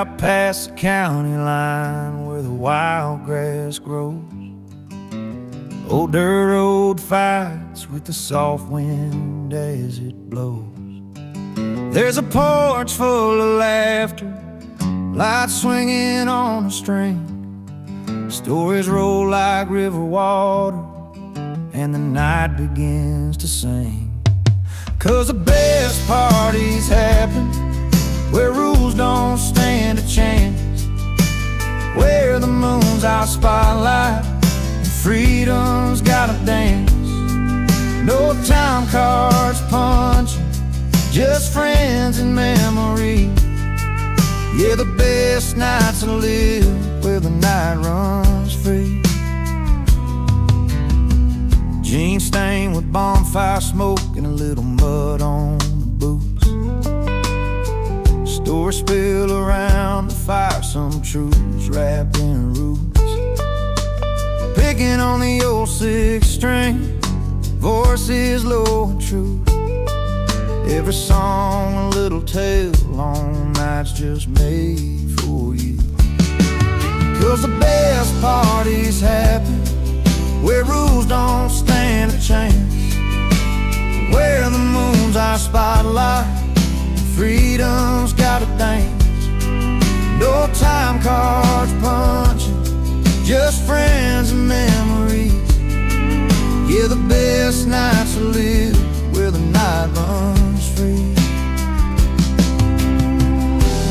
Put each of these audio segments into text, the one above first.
out past the county line where the wild grass grows. Old dirt road fights with the soft wind as it blows. There's a porch full of laughter, lights swinging on a string. Stories roll like river water, and the night begins to sing. 'Cause the best parties happen where rules don't stand a chance, where the moon's our spotlight and freedom's gotta dance. No time cards punching, just friends and memories. Yeah, the best nights to live where the night runs free. Jeans stained with bonfire smoke and a little mud on the boots. Stories spill around the fire, some truths wrapped in roots. Picking on the old six string, voices low and true. Every song a little tale, long nights just made for you. 'Cause the best parties happen where rules don't stand a chance, where the moon's our spotlight, freedom's gotta dance. No time cards punching, just friends and memories. Yeah, the best nights to live where the night runs free.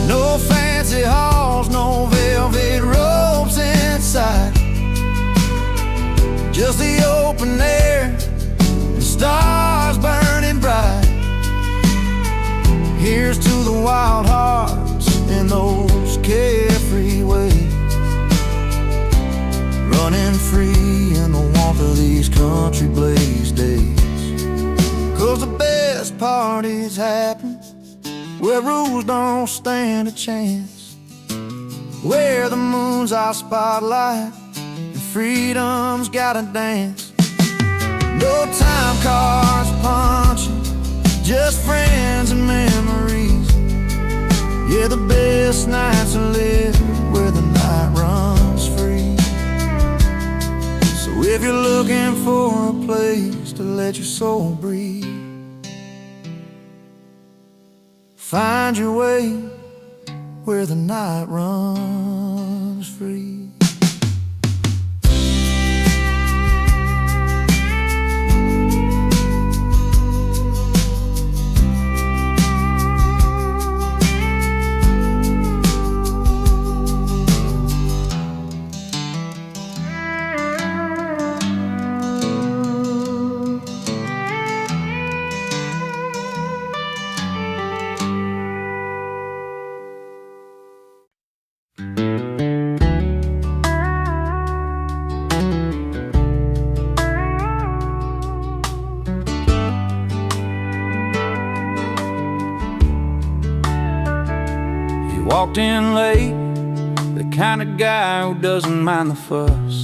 No fancy halls, no velvet robes inside, just the open air, the stars burning bright. Here's to the wild hearts in those carefree ways, running free in the warmth of these country blaze days. 'Cause the best parties happen where rules don't stand a chance, where the moon's our spotlight and freedom's gotta dance. No time cards punching, just friends and memories. Yeah, the best nights to live where the night runs free. So if you're looking for a place to let your soul breathe, find your way where the night runs free. Walked in late, the kind of guy who doesn't mind the fuss,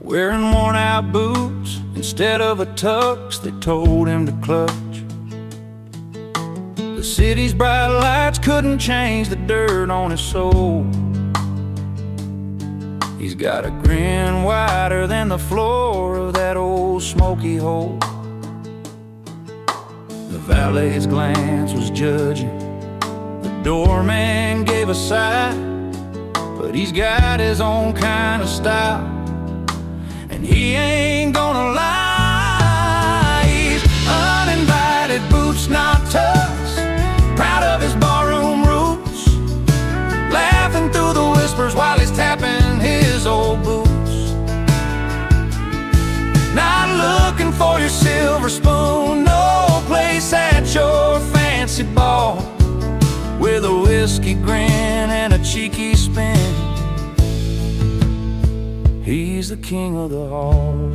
wearing worn out boots instead of a tux they told him to clutch. The city's bright lights couldn't change the dirt on his soul. He's got a grin wider than the floor of that old smoky hole. The valet's glance was judging, doorman gave a sigh, but he's got his own kind of style, and he ain't gonna lie. He's uninvited, boots not tucks, proud of his barroom roots, laughing through the whispers while he's tapping his old boots. Not looking for your silver spoon, no place at your fancy ball, with a whiskey grin and a cheeky spin. He's the king of the hall.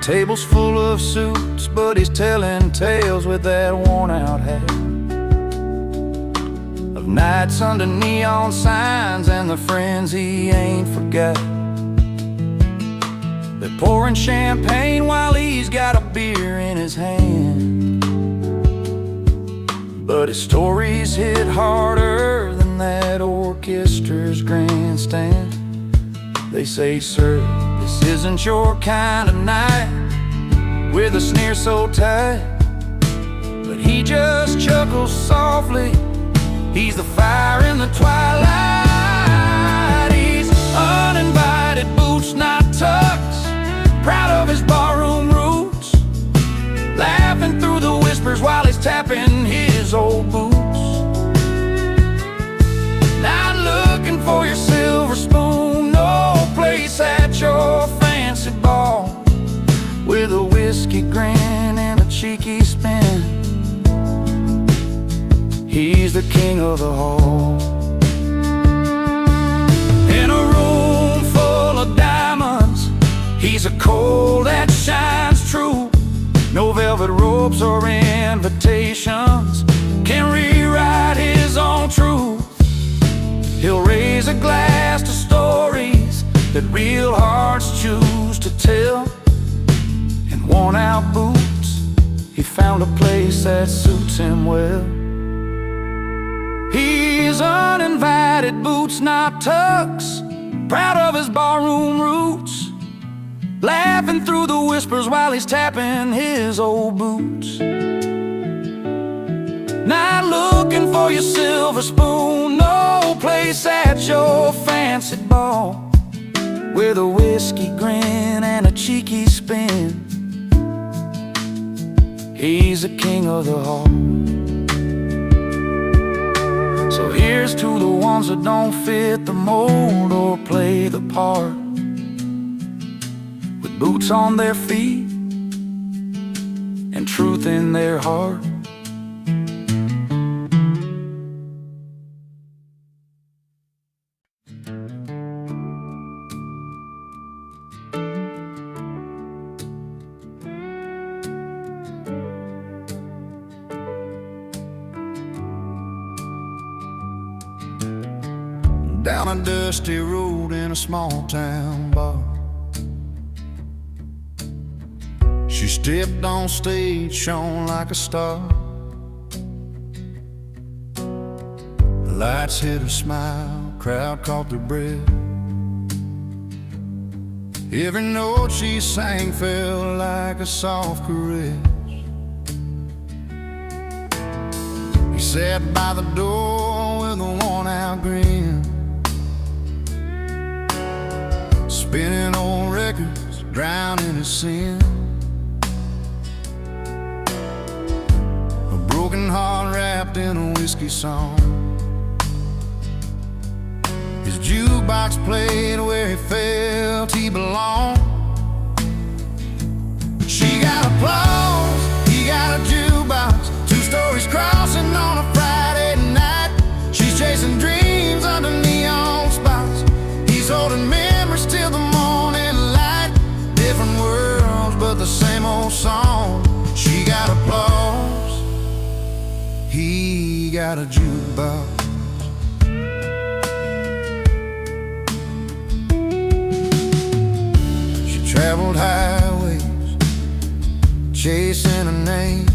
Table's full of suits, but he's telling tales with that worn-out hat, of nights under neon signs and the friends he ain't forgot. They're pouring champagne while he's got a beer in his hand. but his stories hit harder than that orchestra's grandstand. They say, sir, this isn't your kind of night, with a sneer so tight. But he just chuckles softly. He's the fire in the twilight. He's uninvited, boots not tucks, proud of his barroom roots, laughing through the whispers while he's tapping his old boots. Not looking for your silver spoon, no place at your fancy ball, with a whiskey grin and a cheeky spin. He's the king of the hall. In a room full of diamonds, he's a coal that shines true. No velvet ropes or invitations can rewrite his own truth. He'll raise a glass to stories that real hearts choose to tell. In worn-out boots, he found a place that suits him well. He's uninvited, boots not tucks, proud of his barroom roots, laughing through the whispers while he's tapping his old boots. Not looking for your silver spoon, no place at your fancy ball, with a whiskey grin and a cheeky spin. He's the king of the hall. So here's to the ones that don't fit the mold or play the part, with boots on their feet and truth in their heart. Down a dusty road in a small town bar, she stepped on stage, shone like a star. The lights hit her smile, crowd caught their breath. Every note she sang felt like a soft caress. He sat by the door with a worn-out grin, spinning old records, drowning his sin. A broken heart wrapped in a whiskey song. His jukebox played where he felt he belonged. She got applause, he got a jukebox, two stories crossing on a Friday night. She's chasing dreams under neon spots, he's holding memories till the morning light. Different worlds but the same old song. She got applause, he got a jukebox. She traveled highways, chasing a name,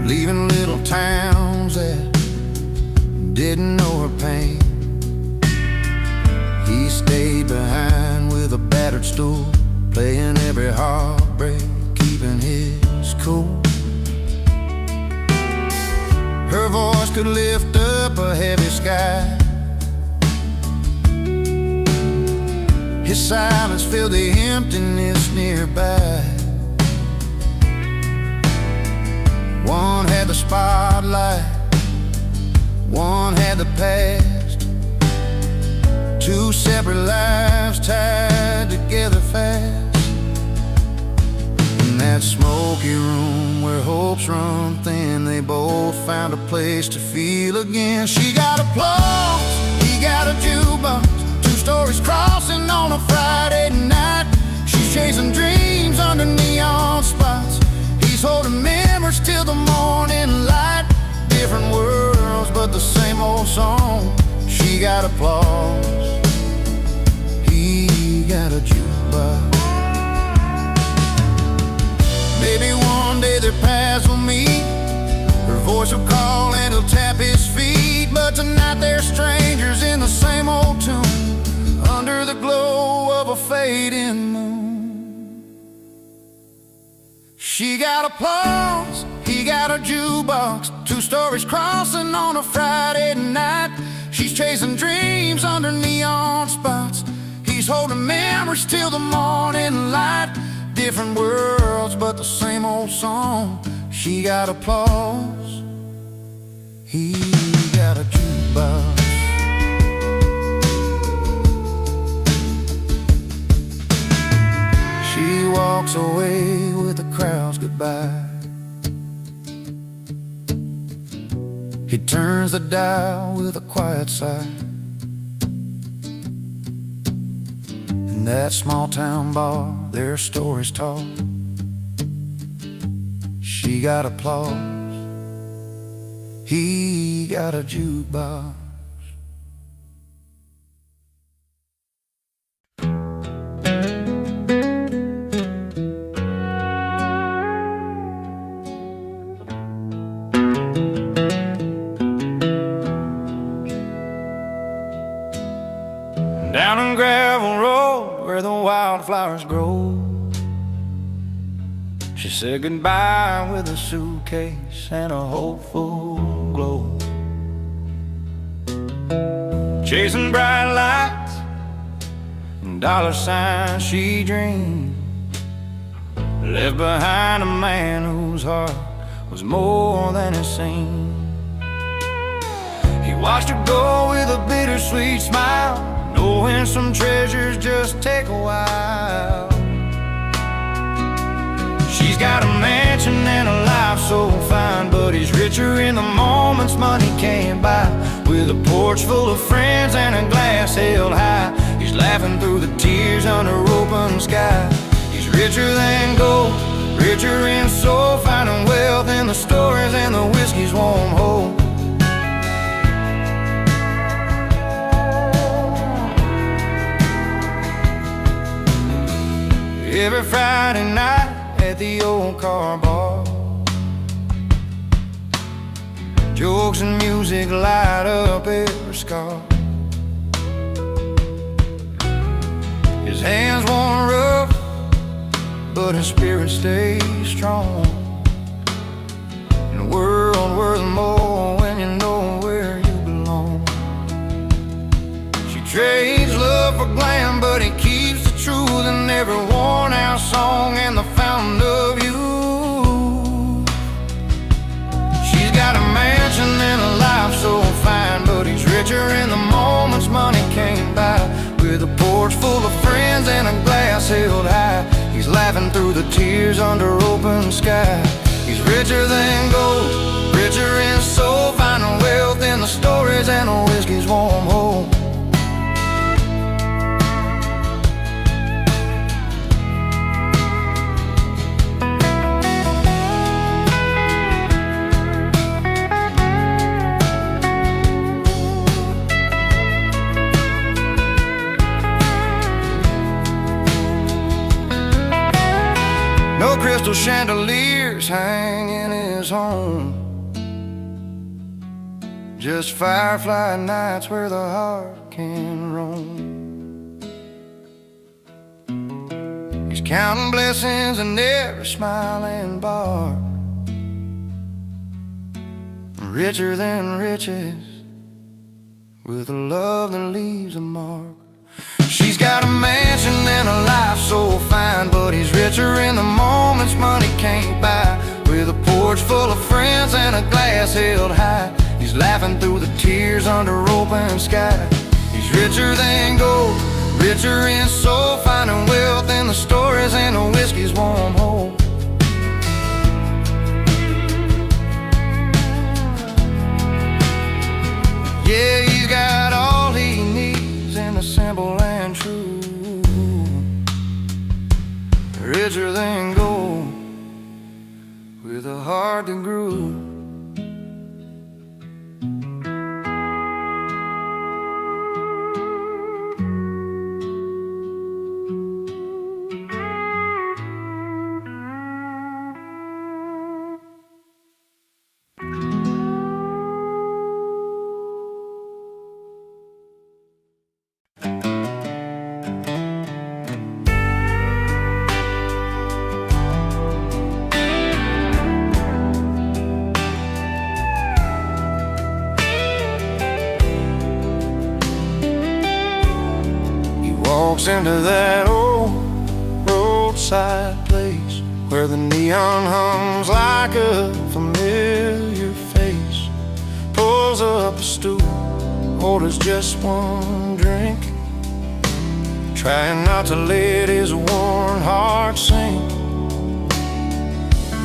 leaving little towns that didn't know her pain. He stayed behind with a battered stool, playing every heartbreak, keeping his cool. Her voice could lift up a heavy sky, his silence filled the emptiness nearby. One had the spotlight, one had the past, two separate lives tied together fast. In that smoky room where hopes run thin, they both found a place to feel again. She got applause, he got a jukebox, two stories crossing on a Friday night. She's chasing dreams under neon spots, he's holding memories till the morning light. Different worlds but the same old song. She got applause, he got a jukebox. Maybe one day their paths will meet, her boys who call and he'll tap his feet, but tonight they're strangers in the same old tune, under the glow of a fading moon. She got applause, he got a jukebox, two stories crossing on a Friday night. She's chasing dreams under neon spots, he's holding memories till the morning light. Different worlds but the same old song. She got applause, he got a jukebox. She walks away with the crowd's goodbye. He turns the dial with a quiet sigh. In that small town bar, their stories told. She got applause, he got a jukebox. Down on gravel road where the wildflowers grow, she said goodbye with a suitcase and a hopeful glow. Chasing bright lights and dollar signs she dreamed, left behind a man whose heart was more than it seemed. He watched her go with a bittersweet smile, knowing some treasures just take a while. She's got a mansion and a life so fine, but he's richer in the moments money can't buy. With a porch full of friends and a glass held high, he's laughing through the tears under open sky. He's richer than gold, richer in soul, finding wealth in the stories and the whiskey's warm hold. Every Friday night at the old car bar, jokes and music light up every scar. His hands worn rough, but his spirit stays strong. In a world worth more when you know where you belong. She trades love for glam, but he keeps the truth in every worn out song and the fountain of youth. She's got a mansion and a life so fine, but he's richer in the moments money can't buy. With a porch full of friends and a glass held high, he's laughing through the tears under open sky. He's richer than gold, richer in soul, finding wealth in the stories and the whiskey's warm hold. No crystal chandeliers hang in his home, just firefly nights where the heart can roam. He's counting blessings in every smiling bar, richer than riches, with a love that leaves a mark. She's got a mansion and a life so fine, but he's richer in the moments money can't buy. With a porch full of friends and a glass held high, he's laughing through the tears under open sky. He's richer than gold, richer in soul, finding wealth in the stories and the whiskey's warm hold. Yeah, he's got all he needs in the simple and true. Richer than gold, with a heart that grew. walks into that old roadside place where the neon hums like a familiar face. Pulls up a stool, orders just one drink, trying not to let his worn heart sink.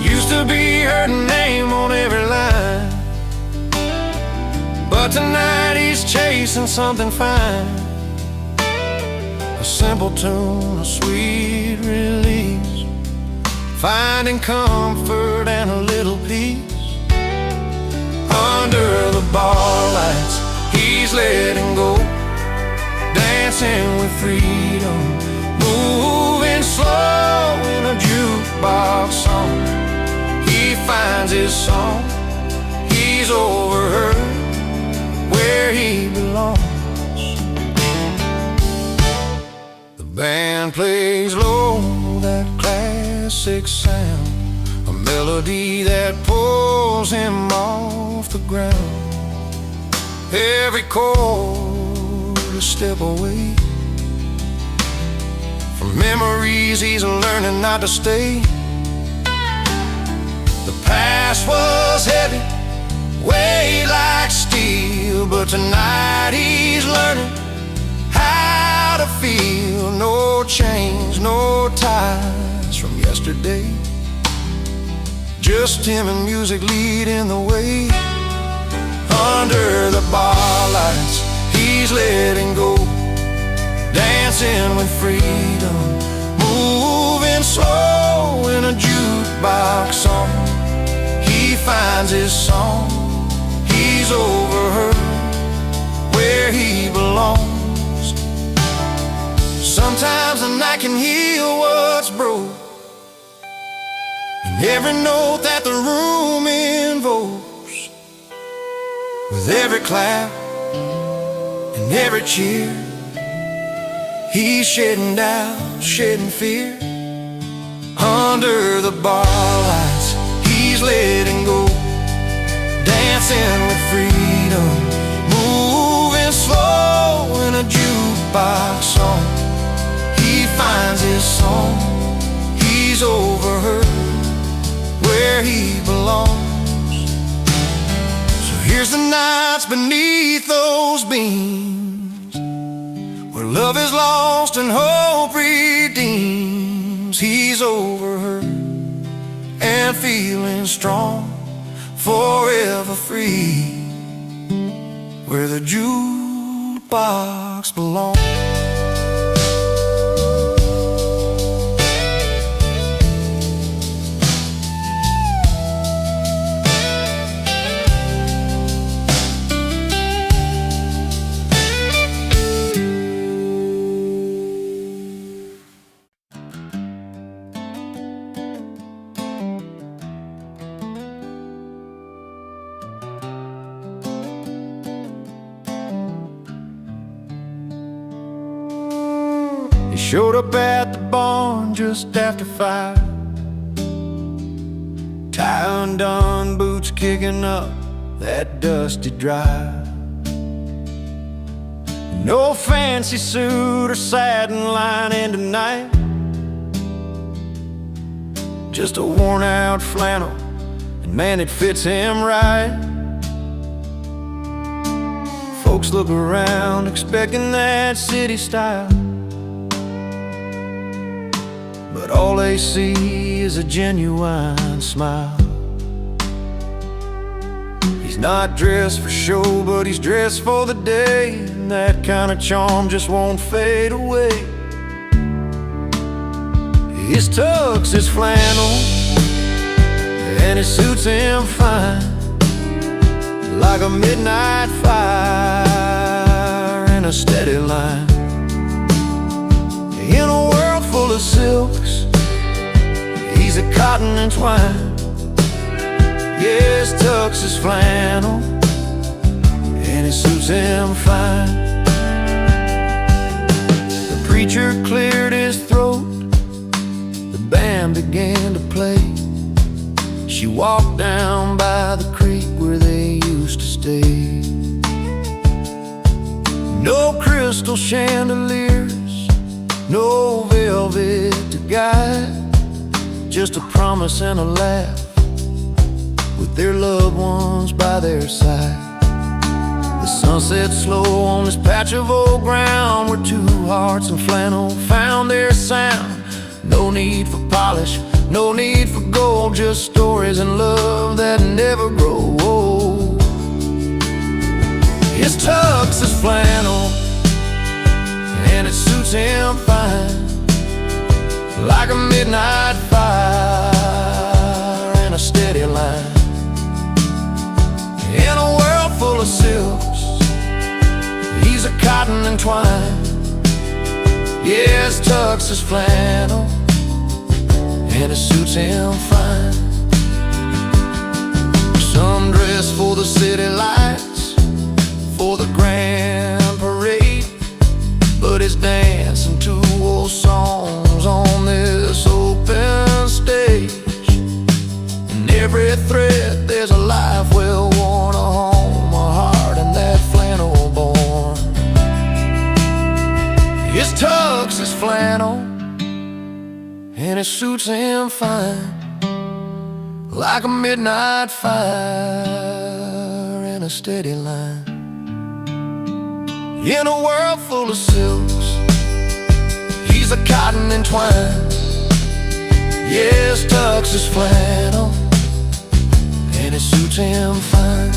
Used to be her name on every line, but tonight he's chasing something fine. A simple tune, a sweet release, finding comfort and a little peace. Under the bar lights, he's letting go, dancing with freedom, moving slow in a jukebox song. He finds his song, he's overheard where he belongs. The band plays low, that classic sound, a melody that pulls him off the ground. Every chord a step away from memories he's learning not to stay. The past was heavy, weighed like steel, but tonight he's learning how to feel. No chains, no ties from yesterday, just him and music leading the way. Under the bar lights, he's letting go, dancing with freedom, moving slow in a jukebox song. He finds his song, he's overheard where he belongs. Sometimes the night can heal what's broke, and every note that the room invokes, with every clap and every cheer, he's shedding doubt, shedding fear. Under the bar lights, he's letting go, dancing with freedom, moving slow in a jukebox song. He finds his song, he's overheard where he belongs. So here's the nights beneath those beams, where love is lost and hope redeems. He's overheard and feeling strong, forever free, where the jukebox belongs. Showed up at the barn just after 5, tie undone, boots kicking up that dusty drive. No fancy suit or satin lining tonight, just a worn out flannel, and man, it fits him right. Folks look around expecting that city style, but all they see is a genuine smile. He's not dressed for show, but he's dressed for the day, and that kind of charm just won't fade away. His tux is flannel, and it suits him fine, like a midnight fire in a steady line. In a world full of silks, he's a cotton and twine. Yes, tux is flannel, and it suits him fine. The preacher cleared his throat, the band began to play. She walked down by the creek where they used to stay. No crystal chandeliers, no velvet to guide, just a promise and a laugh with their loved ones by their side. The sun sets slow on this patch of old ground where two hearts in flannel found their sound. No need for polish, no need for gold, just stories and love that never grow old. His tux is flannel and it suits him fine, like a midnight fire and a steady line. In a world full of silks, he's a cotton and twine. Yeah, his tux is flannel and it suits him fine. Some dress for the city lights, for the grand parade, but he's dancing to old songs on this open stage. In every thread there's a life well worn, a home, a heart, and that flannel born. His tux is flannel and it suits him fine, like a midnight fire and a steady line. In a world full of silks, he's a cotton and twine. Yes, tux is flannel and it suits him fine.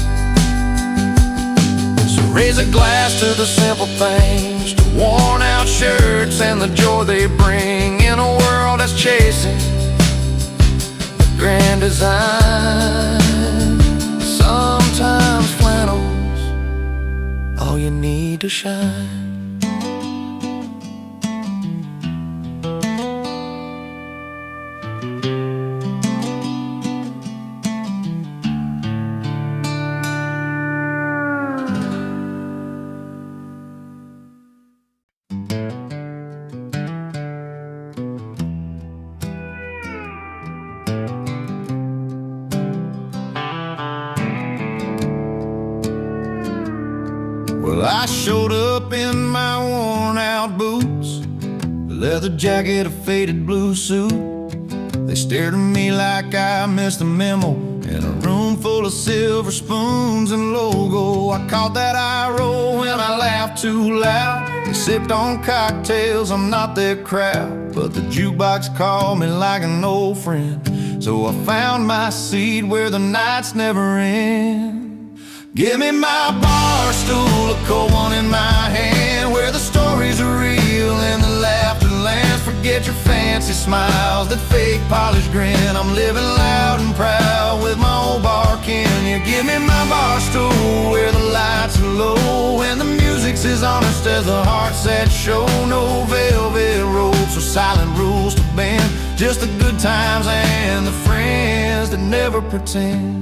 So raise a glass to the simple things, to worn out shirts and the joy they bring in a world that's chasing the grand design. Sometimes flannel's all you need to shine. Well, I showed up in my worn out boots, a leather jacket, a faded blue suit. They stared at me like I missed a memo in a room full of silver spoons and logo. I caught that eye roll when I laughed too loud. They sipped on cocktails, I'm not their crowd, but the jukebox called me like an old friend. So I found my seat where the nights never end. Give me my bar stool, a cold one in my hand, where the stories are real and the laughter lands. Forget your fancy smiles, that fake polished grin. I'm living loud and proud with my old bar kin. You give me my bar stool, where the lights are low and the music's as honest as the hearts that show. No velvet ropes or silent rules to bend, just the good times and the friends that never pretend.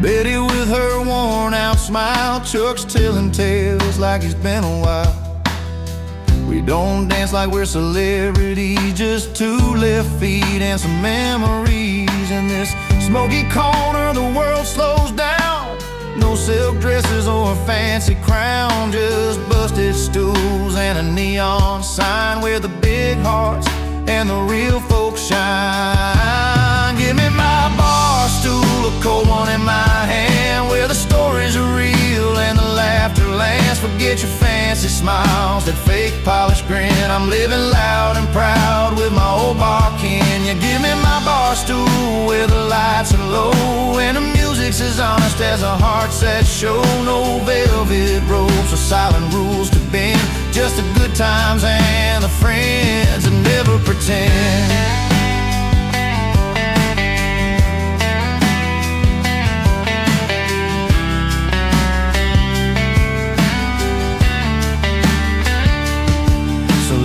Betty with her worn out smile, Chuck's telling tales like it's been a while. We don't dance like we're celebrities, just two left feet and some memories. In this smoky corner the world slows down, no silk dresses or a fancy crown, just busted stools and a neon sign where the big hearts and the real folks shine. Give me my bar stool, a cold one in my hand, where the stories are real and the laughter lands. Forget your fancy smiles, that fake polished grin. I'm living loud and proud with my old bar kin. You give me my bar stool, where the lights are low and the music's as honest as the hearts that show. No velvet ropes or silent rules to bend, just the good times and the friends that never pretend.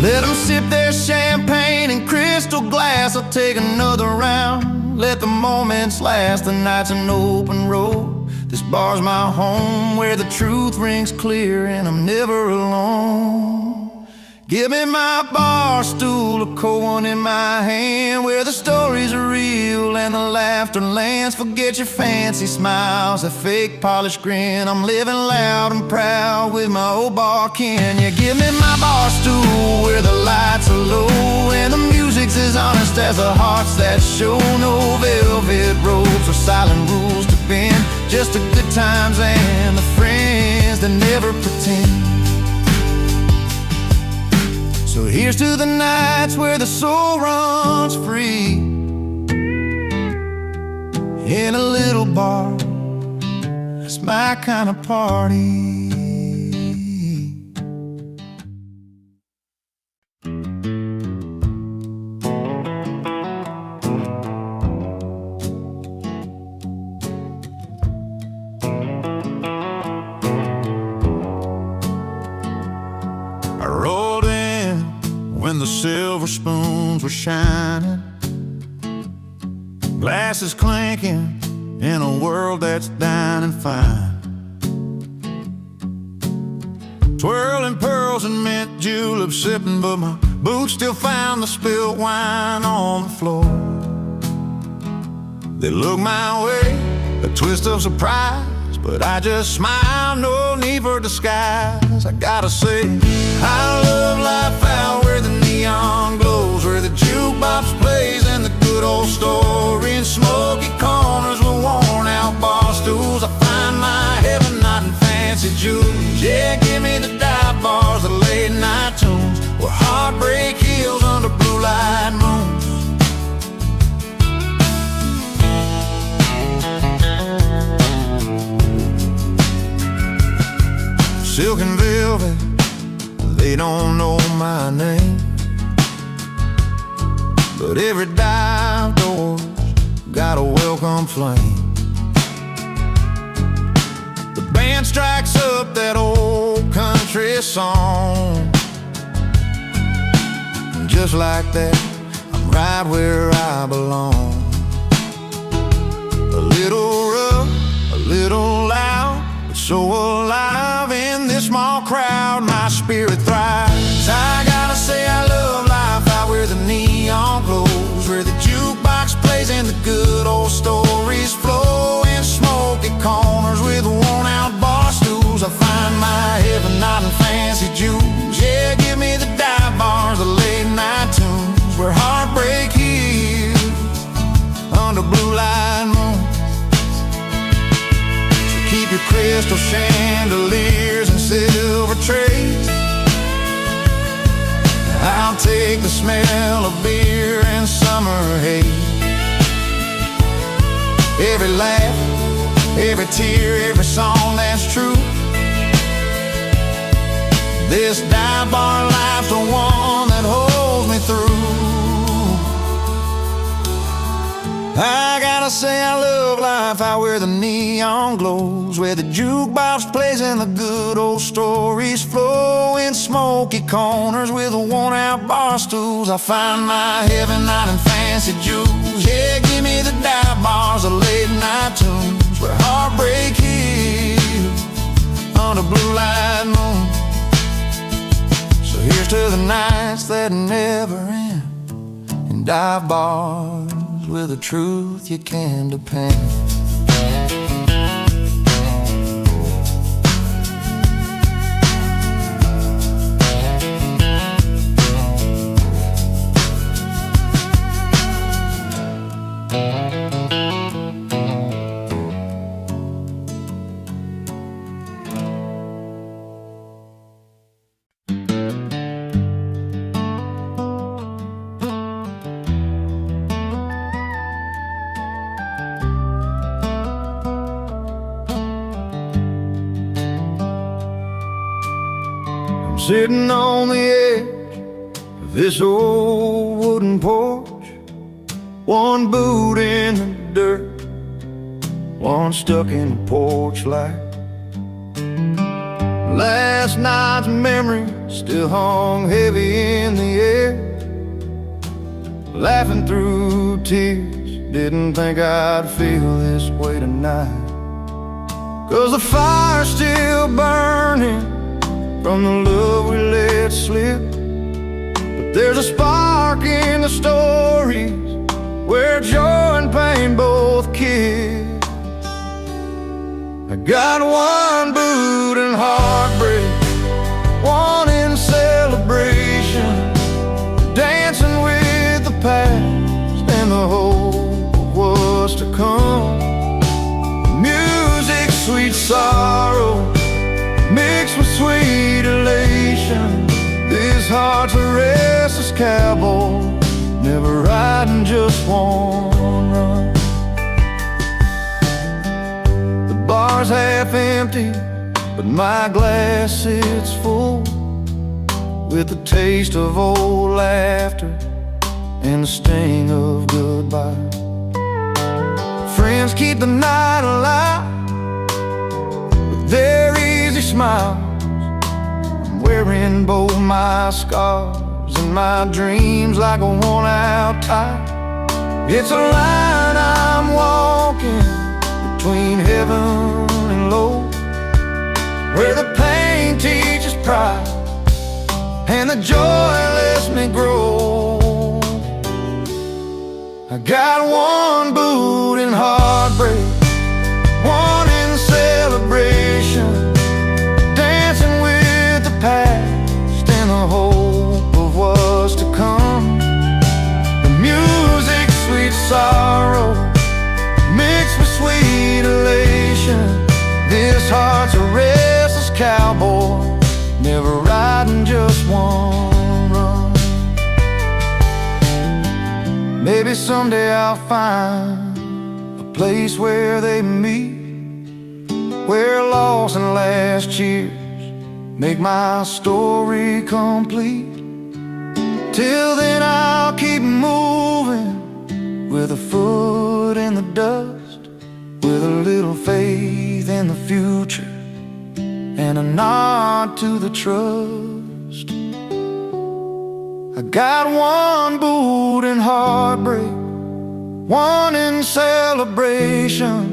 Let them sip their champagne in crystal glass, I'll take another round. Let the moments last, the night's an open road. This bar's my home, where the truth rings clear and I'm never alone. Give me my bar stool, a cold one in my hand, where the stories are real and the laughter lands. Forget your fancy smiles, that fake polished grin. I'm living loud and proud with my old bar kin. Yeah, give me my bar stool where the lights are low and the music's as honest as the hearts that show. No velvet ropes or silent rules to bend, just the good times and the friends that never pretend. So here's to the nights where the soul runs free in a little bar. It's my kind of party. I rolled in when the silver spoons were shining, glasses clinking in a world that's dining fine. Twirling pearls and mint juleps sipping, but my boots still found the spilled wine on the floor. They look my way, a twist of surprise, but I just smile, no need for disguise. I gotta say, I love life out where the neon glows, where the jukebox plays and the good old story, in smoky corners with worn out bar stools. I find my heaven not in fancy jewels. Yeah, give me the dive bars, the late night tunes, where heartbreak heals under blue light moons. Silk and velvet, they don't know my name, but every dive door's got a welcome flame. The band strikes up that old country song, and just like that, I'm right where I belong. A little rough, a little loud, but so alive in this small crowd, my spirit thrives. I gotta say I love life out where the neon glows, where the jukebox plays and the good old stories flow, in smoky corners with worn out bar stools. I find my heaven not in fancy jewels. Yeah, give me the dive bars, the late night tunes, where heartbreak heals under blue light moons. Keep your crystal chandeliers and silver trays. I'll take the smell of beer and summer haze. Every laugh, every tear, every song that's true. This dive bar life's the one that holds me through. I gotta say I love life out where the neon glows, where the jukebox plays and the good old stories flow, in smoky corners with worn out bar stools. I find my heaven not in fancy jewels. Yeah, give me the dive bars, the late night tunes, where heartbreak heals under blue light moon. So here's to the nights that never end, and dive bars with a truth you can depend. Sitting on the edge of this old wooden porch, one boot in the dirt, one stuck in the porch light. Last night's memory still hung heavy in the air. Laughing through tears, didn't think I'd feel this way tonight. 'Cause the fire's still burning from the love we let slip, There's a spark in the stories where joy and pain both kiss. I got one boot in heartbreak, one in celebration, dancing with the past and the hope of what's to come. Music, sweet sorrow, mixed with sweet elation. This heart's a restless cowboy, never riding just one run. The bar's half empty, but my glass sits full, with the taste of old laughter and the sting of goodbye. Friends keep the night alive with their easy smiles. I'm wearing both my scars and my dreams like a worn-out tie. It's a line I'm walking between heaven and low, where the pain teaches pride and the joy lets me grow. I got one boot in heartbreak, one in celebration, dancing with the past and the hope of what's to come. The music, sweet sorrow, mixed with sweet elation. This heart's a restless cowboy, never riding just one run. Maybe someday I'll find a place where they meet, where loss and last cheers make my story complete. Till then I'll keep moving, with a foot in the dust, with a little faith in the future and a nod to the trust. I got one boot in heartbreak, one in celebration,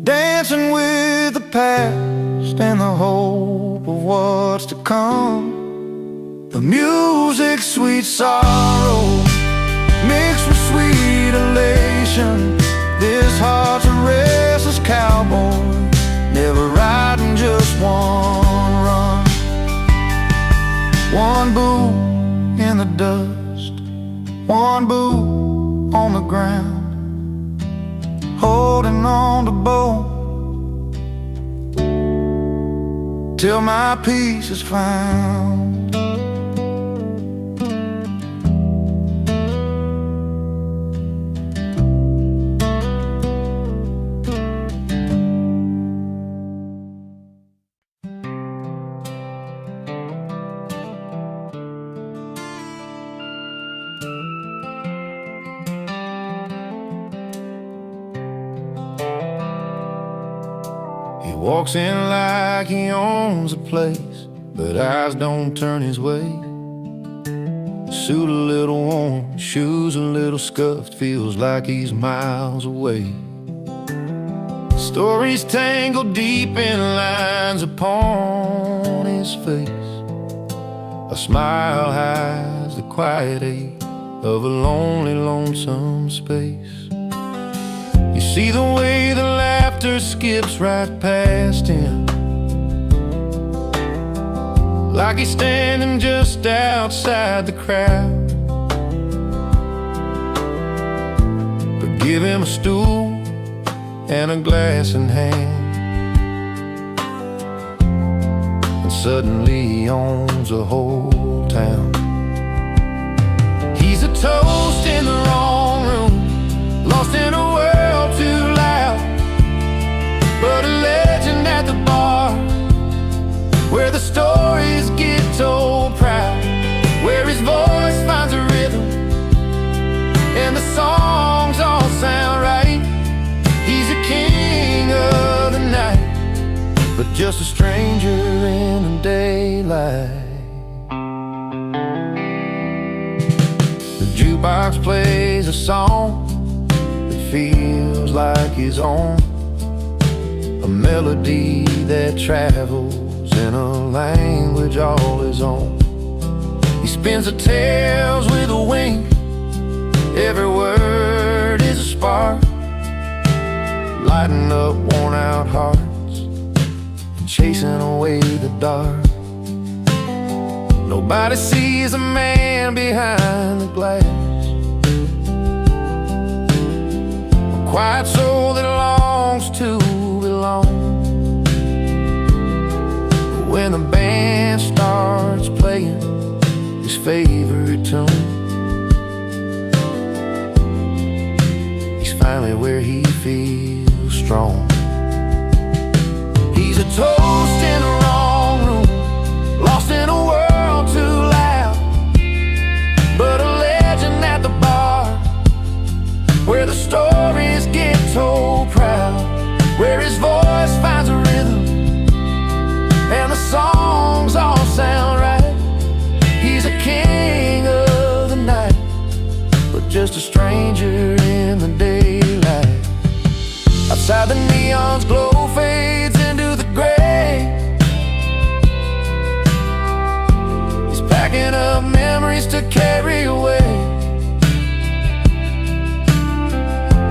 dancing with the past and the hope of what's to come. The music, sweet sorrow, mixed with sweet elation. This heart's a restless cowboy, never riding just one run. One boot in the dust, one boot on the ground, holding on to both till my peace is found. He walks in like he owns the place, but eyes don't turn his way. Suit a little worn, shoes a little scuffed, feels like he's miles away. Stories tangled deep in lines upon his face. A smile hides the quiet ache of a lonely, lonesome space. You see the way the laughter skips right past him, like he's standing just outside the crowd. But give him a stool and a glass in hand, and suddenly he owns a whole town. He's a toast in the wrong room, lost in a world too loud, but a legend at the bar, where the stories get told proud, where his voice finds a rhythm and the songs all sound right. He's a king of the night, but just a stranger in the daylight. The jukebox plays a song that feels like his own, a melody that travels in a language all his own. He spins the tales with a wink. Every word is a spark, lighting up worn out hearts and chasing away the dark. Nobody sees a man behind the glass, a quiet soul that longs to belong. But when the band starts playing his favorite tune, he's finally where he feels strong. He's a toast in the wrong room, lost in a world too loud, but a legend at the bar, where the stories get told proud, where his voice finds a rhythm and the songs all sound right. He's a king of the night, but just a stranger in the daylight. Outside, the neon's glow fades into the gray. He's packing up memories to carry away,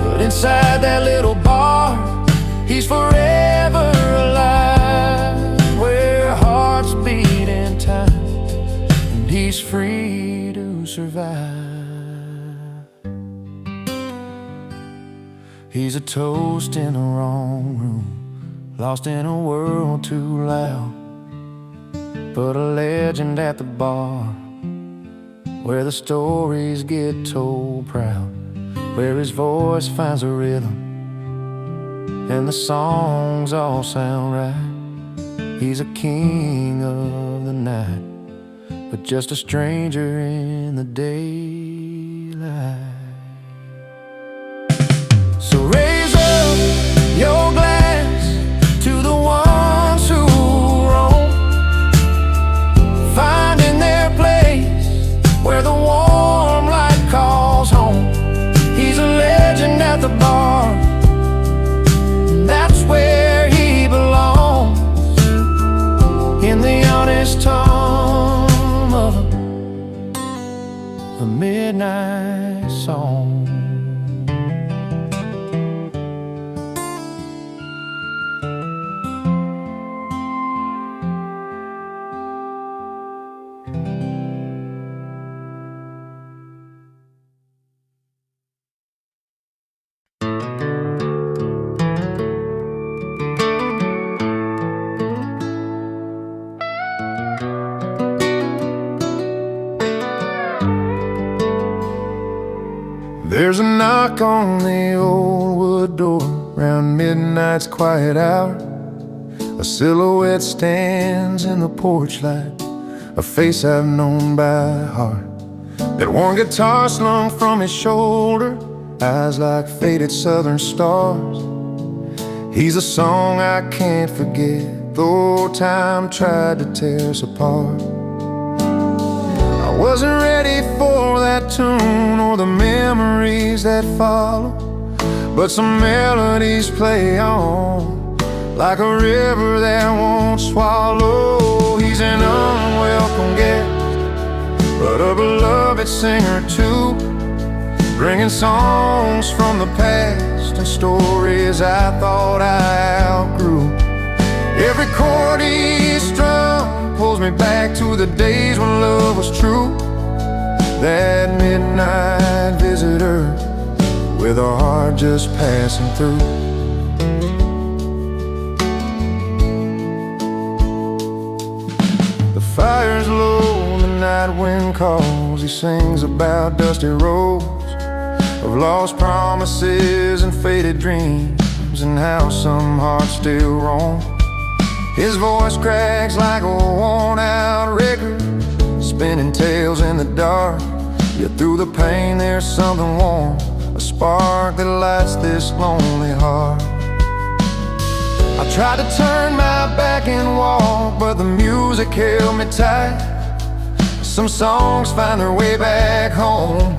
but inside that little bar, he's forever alive, where hearts beat in time and he's free to survive. He's a toast in the wrong room, lost in a world too loud, but a legend at the bar, where the stories get told proud, where his voice finds a rhythm and the songs all sound right. He's a king of the night, but just a stranger in the daylight. So raise up your glass to the ones who roam, finding their place where the warm light calls home. He's a legend at the bar, and that's where he belongs, in the honest tone of a midnight song. There's a knock on the old wood door round midnight's quiet hour. A silhouette stands in the porch light, a face I've known by heart. That worn guitar slung from his shoulder, eyes like faded southern stars. He's a song I can't forget, though time tried to tear us apart. I wasn't ready for that tune or the memories that follow, but some melodies play on like a river that won't swallow. He's an unwelcome guest, but a beloved singer too, bringing songs from the past and stories I thought I outgrew. Every chord he strums pulls me back to the days when love was true. That midnight visitor with a heart just passing through. The fire's low, the night wind calls. He sings about dusty roads of lost promises and faded dreams, and how some hearts still roam. His voice cracks like a worn-out record, spinning tales in the dark. Yet through the pain there's something warm, a spark that lights this lonely heart. I tried to turn my back and walk, but the music held me tight. Some songs find their way back home,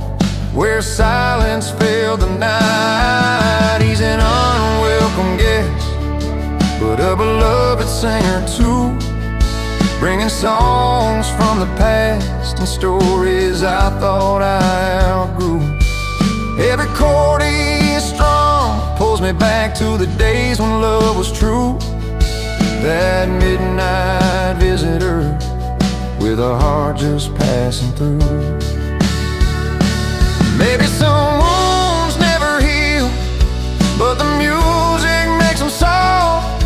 where silence filled the night. He's an unwelcome guest, but a beloved singer too, bringing songs from the past and stories I thought I outgrew. Every chord he strung pulls me back to the days when love was true. That midnight visitor with a heart just passing through. Maybe some wounds never heal, but the music makes them soft.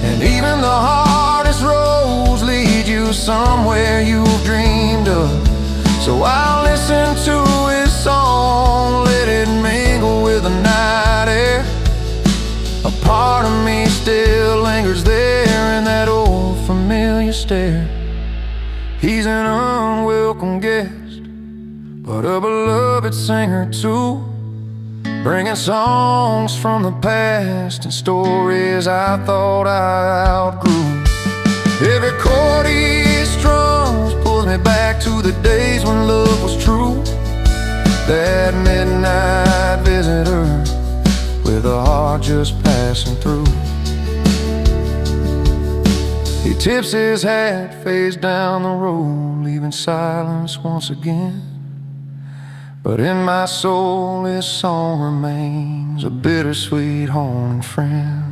And even the hardest roads lead you somewhere you've dreamed of. So I'll listen to his song, let it mingle with the night air. A part of me still lingers there in that old familiar stare. He's an unwelcome guest, but a beloved singer too, bringing songs from the past and stories I thought I outgrew. Every chord he strums pulls me back to the days when love was true. That midnight visitor with a heart just passing through. He tips his hat, fades down the road, leaving silence once again. But in my soul his song remains a bittersweet haunting friend.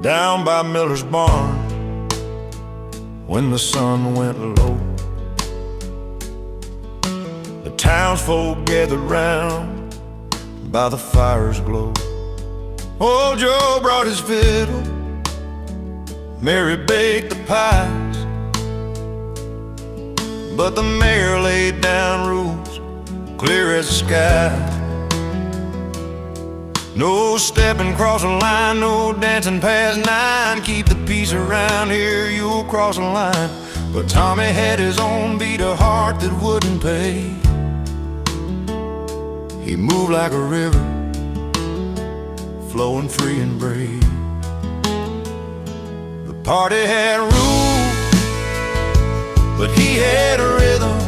Down by Miller's barn, when the sun went low, the townsfolk gathered round by the fire's glow. Old Joe brought his fiddle, Mary baked the pies, but the mayor laid down rules clear as the sky. No stepping across the line, no dancing past 9. Keep the peace around here, you'll cross the line. But Tommy had his own beat, a heart that wouldn't pay. He moved like a river, flowing free and brave. The party had rules, but he had a rhythm,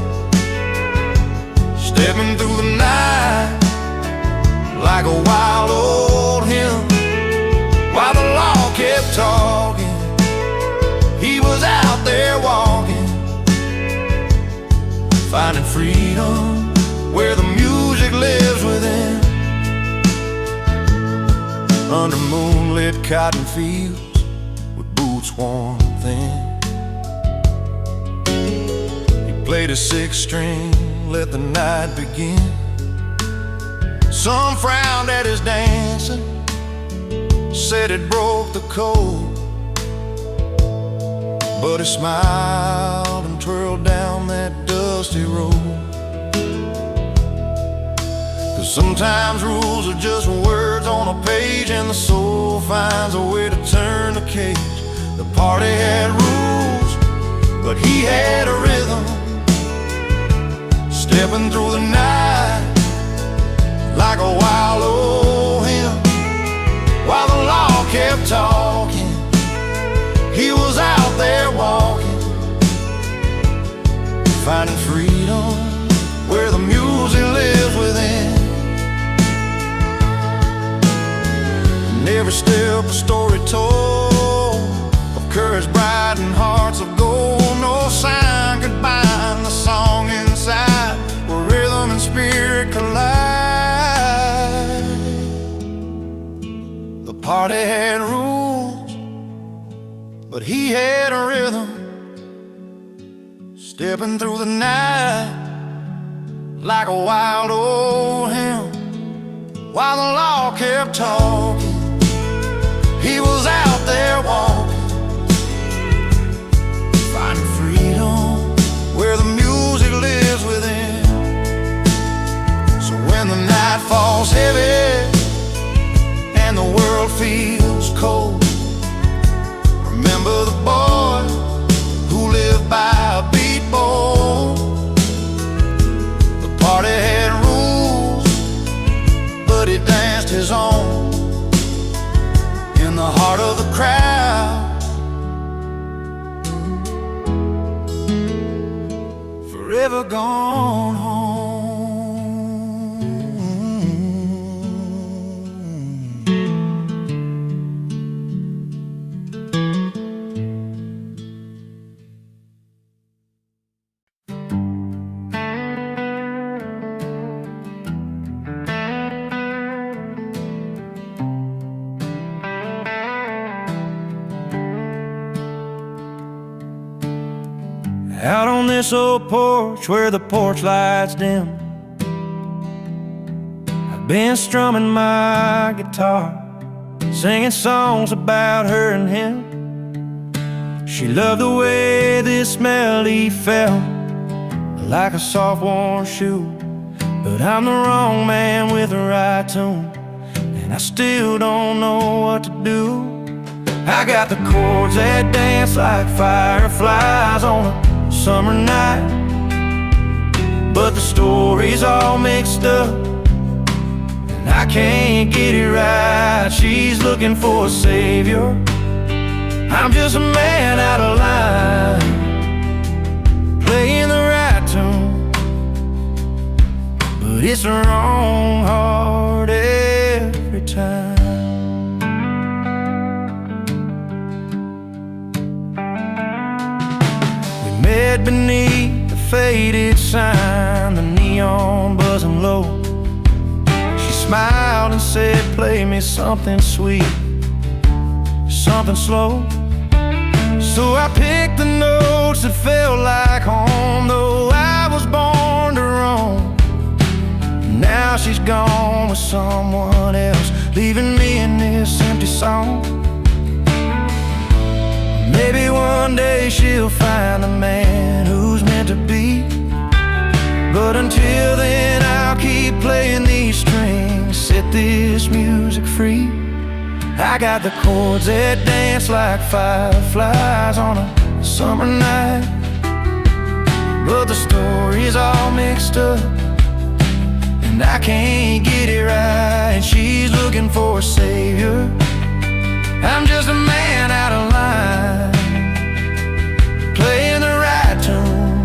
stepping through the night like a wild old hymn. While the law kept talking, he was out there walking, finding freedom where the music lives within. Under moonlit cotton fields with boots worn thin, he played a 6-string, let the night begin. Some frowned at his dancing, said it broke the code, but he smiled and twirled down that dusty road. 'Cause sometimes rules are just words on a page, and the soul finds a way to turn the cage. The party had rules, but he had a rhythm, stepping through the night like a wild old hymn. While the law kept talking, he was out there walking, finding freedom where the music lives within. And every step a story told of courage bright and hearts of gold. No sign could bind the song inside where rhythm and spirit collide. The party had rules, but he had a rhythm, stepping through the night like a wild old hymn. While the law kept talking, he was out there walking, finding freedom where the music lives within. So when the night falls heavy and the world feels cold, remember the boy who lived by a beat bowl. The party had rules, but he danced his own in the heart of the crowd never gone home. Out on this old porch where the porch lights dim, I've been strumming my guitar, singing songs about her and him. She loved the way this melody felt, like a soft warm shoe. But I'm the wrong man with the right tune, and I still don't know what to do. I got the chords that dance like fireflies on a summer night, but the story's all mixed up, and I can't get it right. She's looking for a savior, I'm just a man out of line, playing the right tune, but it's the wrong heart every time. Met beneath the faded sign, the neon buzzing low. She smiled and said, play me something sweet, something slow. So I picked the notes that felt like home, though I was born to roam. Now she's gone with someone else, leaving me in this empty song. Maybe one day she'll find a man who's meant to be, but until then I'll keep playing these strings, set this music free. I got the chords that dance like fireflies on a summer night, but the story's all mixed up, and I can't get it right. She's looking for a savior, I'm just a man out of line, playing the right tune,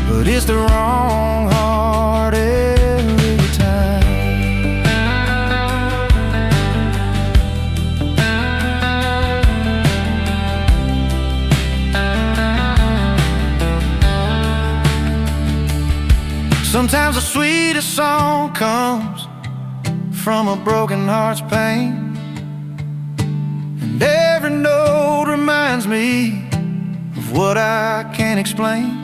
but it's the wrong heart every time. Sometimes the sweetest song comes from a broken heart's pain, and every note reminds me of what I can't explain.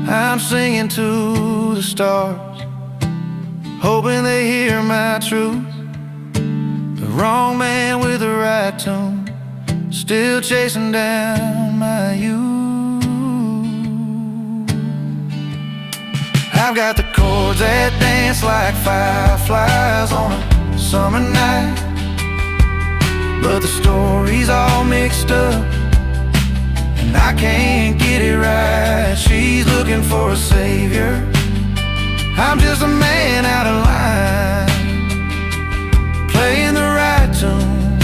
I'm singing to the stars, hoping they hear my truth. The wrong man with the right tune, still chasing down my youth. I've got the chords that dance like fireflies on a summer night, but the story's all mixed up, and I can't get it right. She's looking for a savior, I'm just a man out of line, playing the right tune,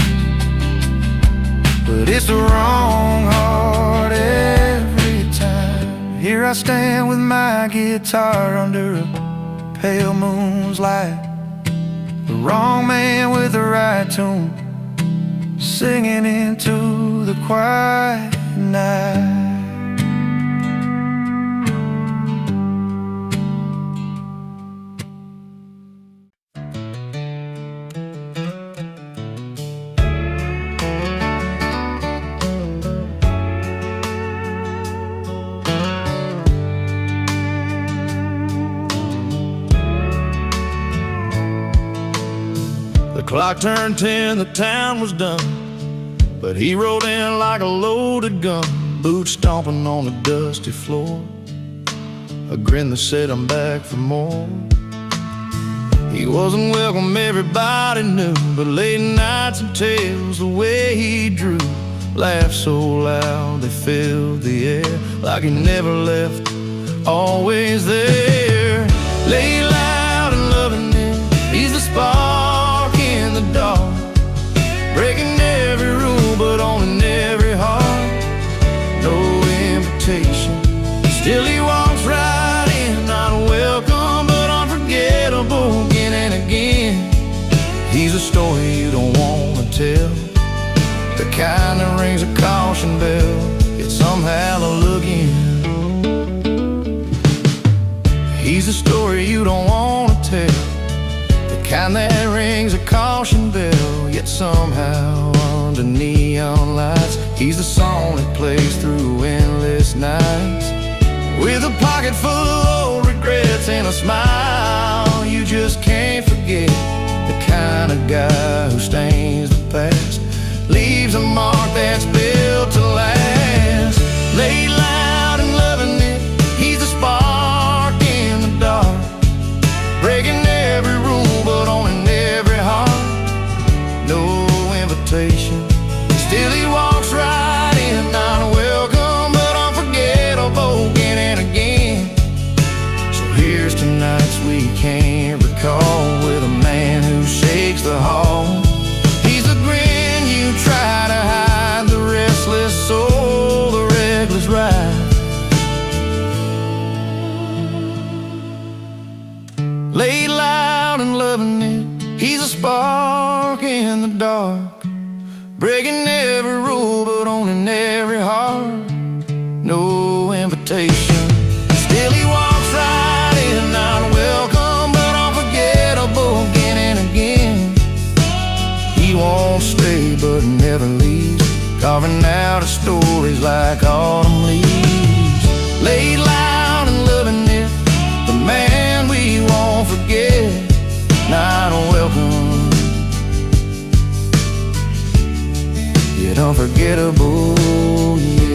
but it's the wrong heart every time. Here I stand with my guitar under a pale moon's light, the wrong man with the right tune, singing into the quiet night. The clock turned 10, the town was done, but he rode in like a loaded gun, boots stomping on the dusty floor, a grin that said I'm back for more. He wasn't welcome, everybody knew, but late nights and tales, the way he drew, laughed so loud they filled the air, like he never left, always there. Lay loud and loving him, he's the spark in the dark, breaking every rule but owning every heart. No invitation, still the kind that rings a caution bell, yet somehow they'll look in. He's the story you don't want to tell, the kind that rings a caution bell, yet somehow under neon lights, he's the song that plays through endless nights. With a pocket full of old regrets and a smile you just can't forget, the kind of guy who stains the past, leaves a mark that's built to last. Laid loud and loving it, he's the spark in the dark, breaking every rule but owning every heart. No invitation, still he walks right in, not welcome but unforgettable again and again. So here's tonight's we can't recall, with a man who shakes the hall. He's the grin you try to hide, the restless soul, the reckless ride. Laid loud and loving it, he's a spark in the dark, breaking every rule but owning every heart. No invitation, still he walks right in, not welcome but unforgettable again and again. He won't stay but never leaves, carving out his stories like autumn leaves. Laid loud and loving it, the man we won't forget, not welcome yet unforgettable, yeah.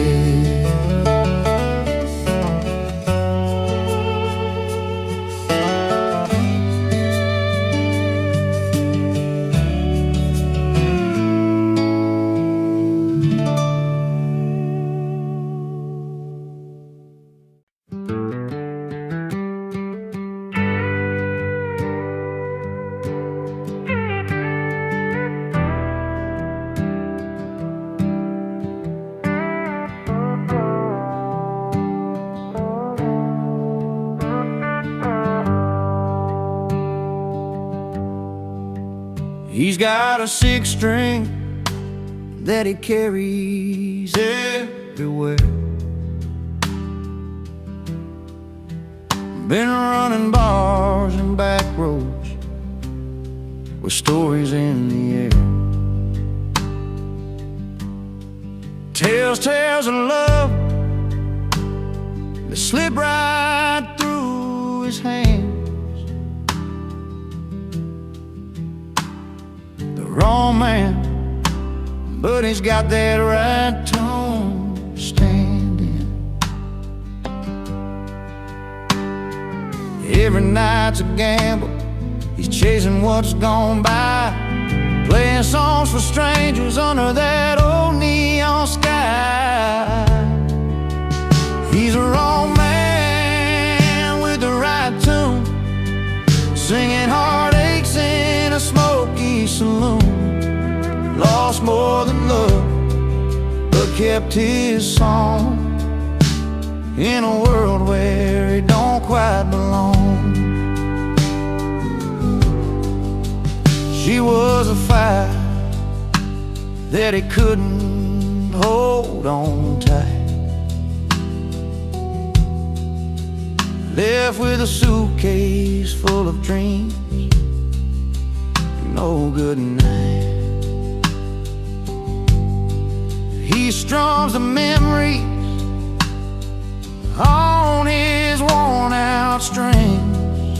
He's got a six string that he carries everywhere. Been running bars and back roads with stories in the air. Tells tales of love that slip right through his hands. Wrong man, but he's got that right tone to stand in. Every night's a gamble, he's chasing what's gone by, playing songs for strangers under that old neon sky. He's a wrong man with the right tune, singing heartaches in a smoky saloon. Lost more than love, but kept his song, in a world where he don't quite belong. She was a fire that he couldn't hold on tight, left with a suitcase full of dreams, no good night. He strums the memories on his worn out strings.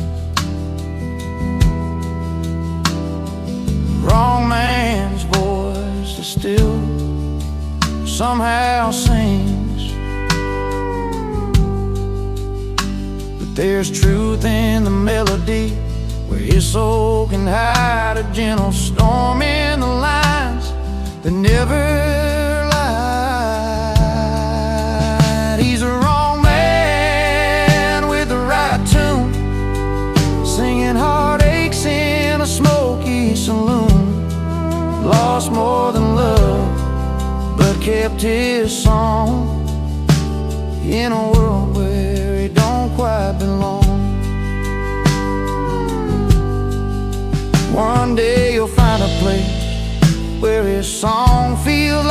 Wrong man's voice is still somehow sings, but there's truth in the melody, where his soul can hide a gentle storm in the lines that never saloon. Lost more than love, but kept his song, in a world where he don't quite belong. One day you'll find a place where his song feels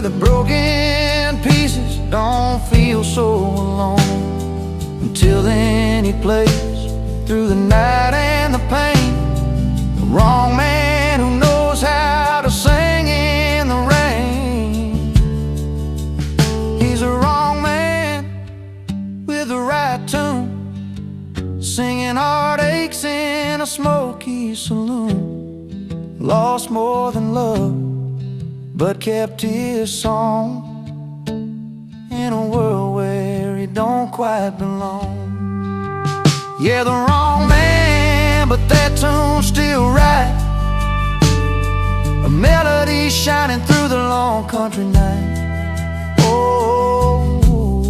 where the broken pieces don't feel so alone. Until then he plays through the night and the pain, the wrong man who knows how to sing in the rain. He's a wrong man with the right tune, singing heartaches in a smoky saloon. Lost more than love, but kept his song in a world where he don't quite belong. Yeah, the wrong man, but that tune's still right. A melody shining through the long country night. Oh, oh, oh.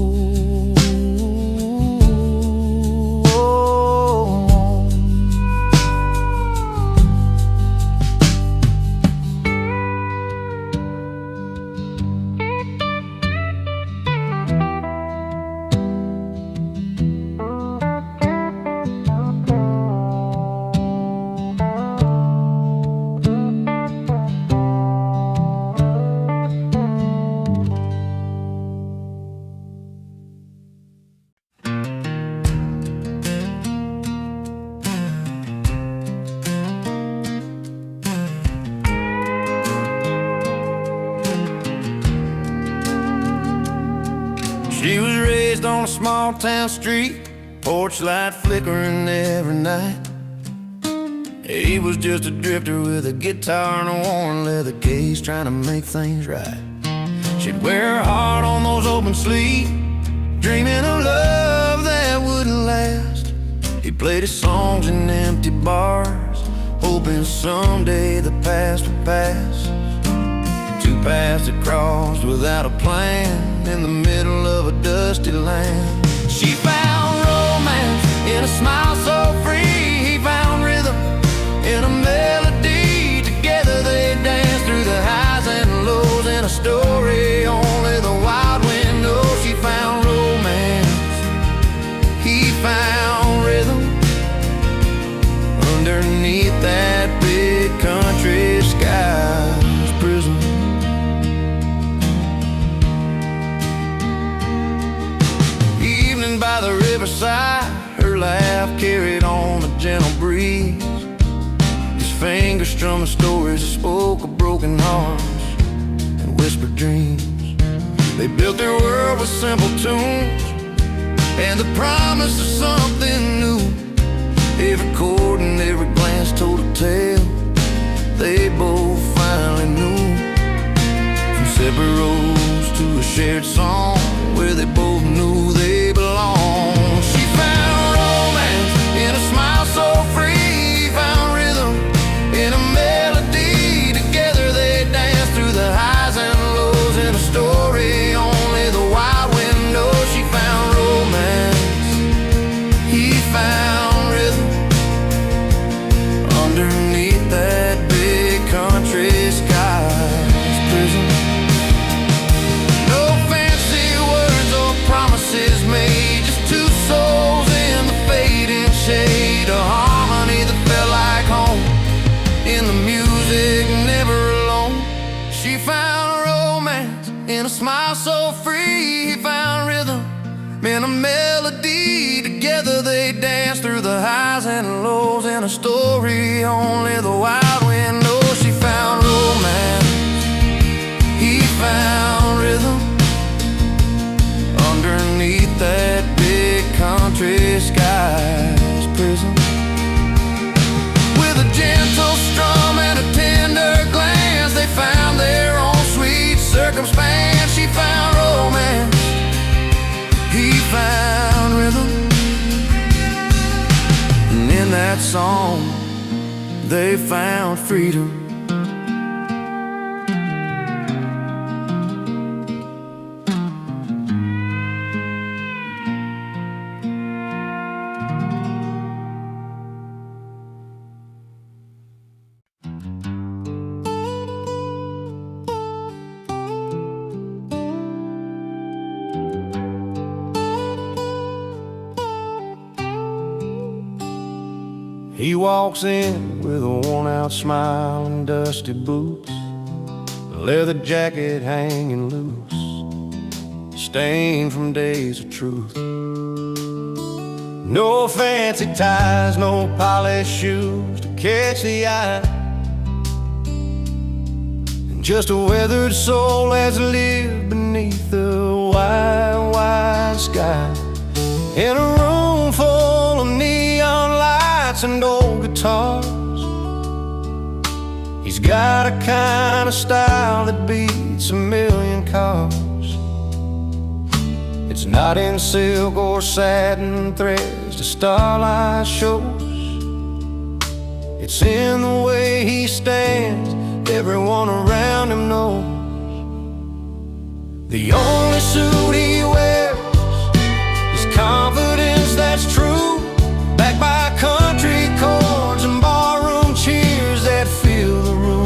She was raised on a small town street, porch light flickering every night. He was just a drifter with a guitar and a worn leather case, trying to make things right. She'd wear her heart on those open sleeves, dreaming of love that wouldn't last. He played his songs in empty bars, hoping someday the past would pass. Two paths that crossed without a plan in the middle of a dusty land. She found romance in a smile so free. He found rhythm in a melody. Together they danced through the highs and lows in a story only the wild wind knows. She found romance, he found rhythm underneath that big country sky's prism. By the riverside, her laugh carried on a gentle breeze. His fingers strumming stories that spoke of broken hearts and whispered dreams. They built their world with simple tunes and the promise of something new. Every chord and every glance told a tale they both finally knew. From separate roads to a shared song where they both knew they belonged. She found romance in a smile so free. He found rhythm in a melody. Together they danced through the highs and lows in a story only the wild wind knows. She found romance, he found rhythm underneath that big country sky's prison. Promises made, just two souls in the fading shade. A harmony that felt like home in the music, never alone. She found romance in a smile so free. He found rhythm in a melody. Together they danced through the highs and lows in a story only the wild wind knows. She found romance, he found rhythm underneath that big country sky's prison. With a gentle strum and a tender glance, they found their own sweet circumstance. She found romance, he found rhythm, and in that song they found freedom. He walks in with a worn-out smile and dusty boots, leather jacket hanging loose, stained from days of truth. No fancy ties, no polished shoes to catch the eye, and just a weathered soul has lived beneath the wide, wide sky. In a room full of neon lights and old guitars, he's got a kind of style that beats a million cars. It's not in silk or satin threads the starlight shows. It's in the way he stands, everyone around him knows. The only suit he wears is confidence that's true, backed by country chords and barroom cheers that fill the room.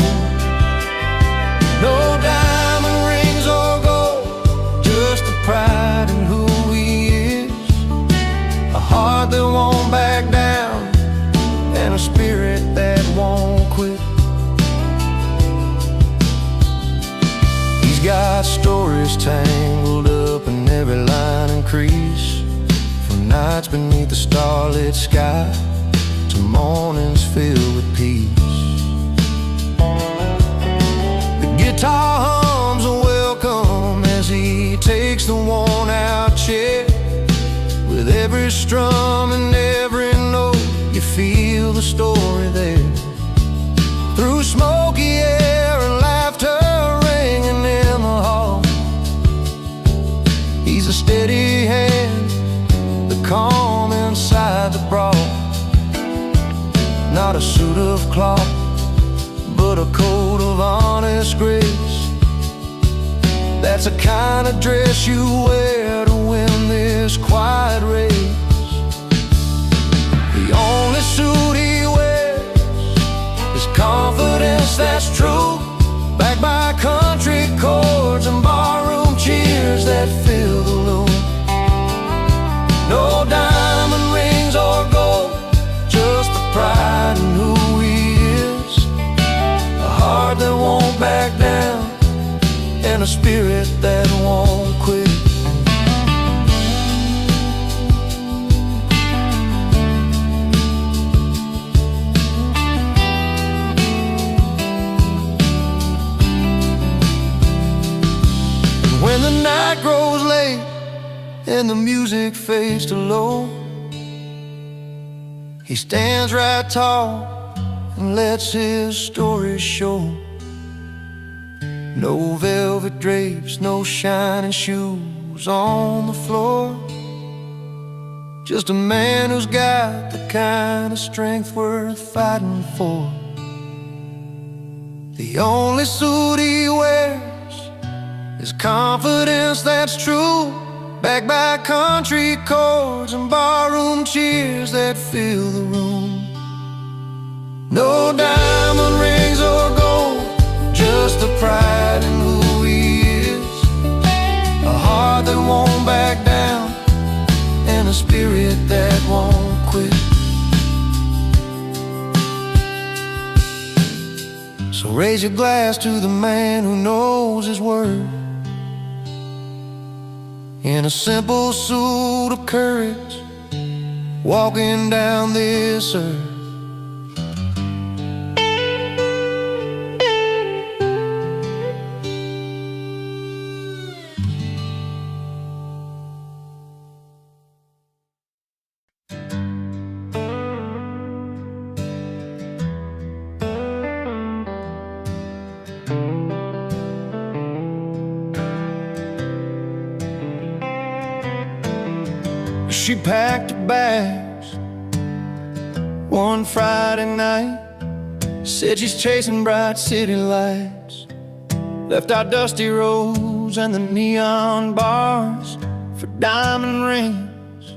No diamond rings or gold, just the pride in who he is, a heart that won't back down and a spirit that won't quit. He's got stories tangled up in every line and crease, from nights beneath the starlit sky to mornings filled with peace. The guitar hums a welcome as he takes the worn-out chair. With every strum and every note, you feel the story there. Through smoky air and laughter ringing in the hall, he's a steady hand, the calm inside the brawl. Not a suit of cloth, but a coat of honest grace. That's the kind of dress you wear to win this quiet race. The only suit he wears is confidence that's true, backed by country chords and barroom cheers that fill the room. No diamond rings or gold, just the pride in who he is, a heart that won't back down and a spirit that won't quit. And when the night grows late and the music fades to low, he stands right tall and lets his story show. No velvet drapes, no shining shoes on the floor, just a man who's got the kind of strength worth fighting for. The only suit he wears is confidence that's true, backed by country chords and barroom cheers that fill the room. No diamond rings or gold, just the pride in who he is, a heart that won't back down and a spirit that won't quit. So raise your glass to the man who knows his worth, in a simple suit of courage, walking down this earth. She packed her bags one Friday night, said she's chasing bright city lights, left our dusty roads and the neon bars for diamond rings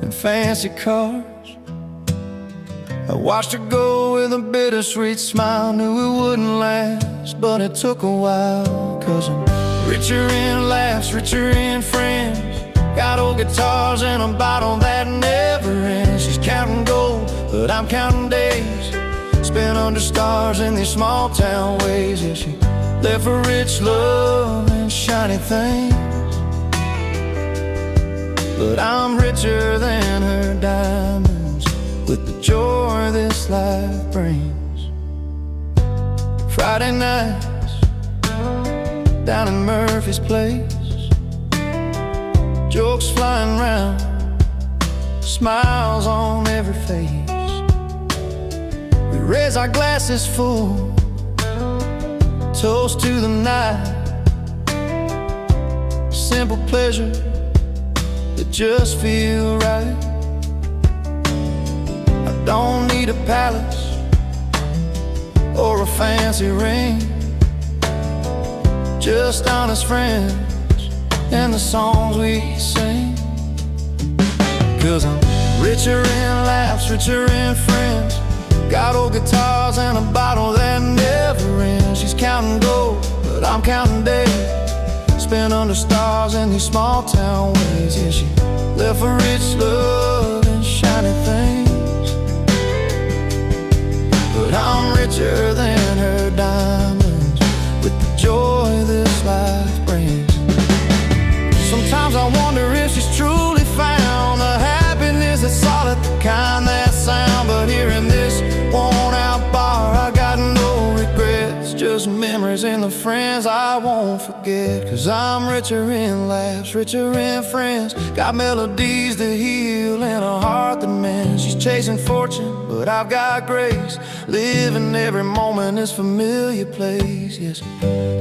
and fancy cars. I watched her go with a bittersweet smile, knew it wouldn't last, but it took a while. 'Cause I'm richer in laughs, richer in friends, got old guitars and a bottle that never ends. She's counting gold, but I'm counting days, spent under stars in these small town ways. Yeah, she left for rich love and shiny things, but I'm richer than her diamonds with the joy this life brings. Friday nights down in Murphy's place, jokes flying round, smiles on every face. We raise our glasses full, toast to the night. Simple pleasure that just feel right. I don't need a palace or a fancy ring, just honest friends and the songs we sing. 'Cause I'm richer in laughs, richer in friends, got old guitars and a bottle that never ends. She's counting gold, but I'm counting days, spent under stars in these small town ways. Yeah, she left for rich love and shiny things, but I'm richer than her diamonds with the joy this life brings. Sometimes I wonder if she's truly found the happiness that's solid, the kind that sound. But here in this worn out bar, I got no regrets, just memories and the friends I won't forget. 'Cause I'm richer in laughs, richer in friends, got melodies that heal and a heart that mends. She's chasing fortune, but I've got grace, living every moment in this familiar place. Yes,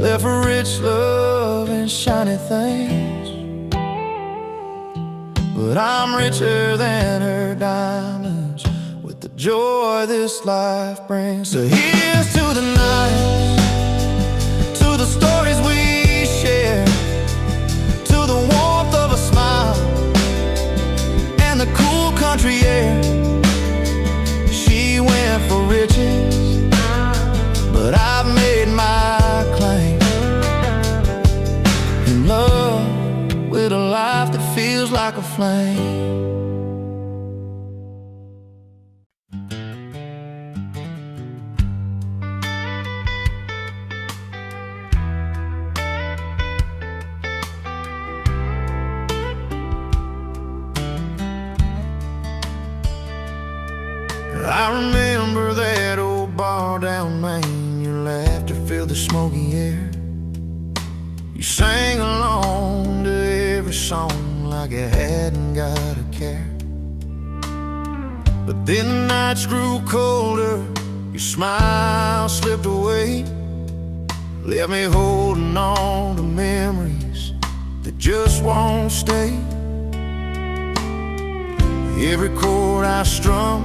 left for rich love and shiny things, but I'm richer than her diamonds with the joy this life brings. So here's to the nights, to the stories we share, to the warmth of a smile and the cool country air. She went for riches, but I've made my claim in love with a life that feels like a flame. I remember that old bar down Main, your laughter filled the smoky air. You sang along to every song like you hadn't got a care. But then the nights grew colder, your smile slipped away, left me holding on to memories that just won't stay. Every chord I strum,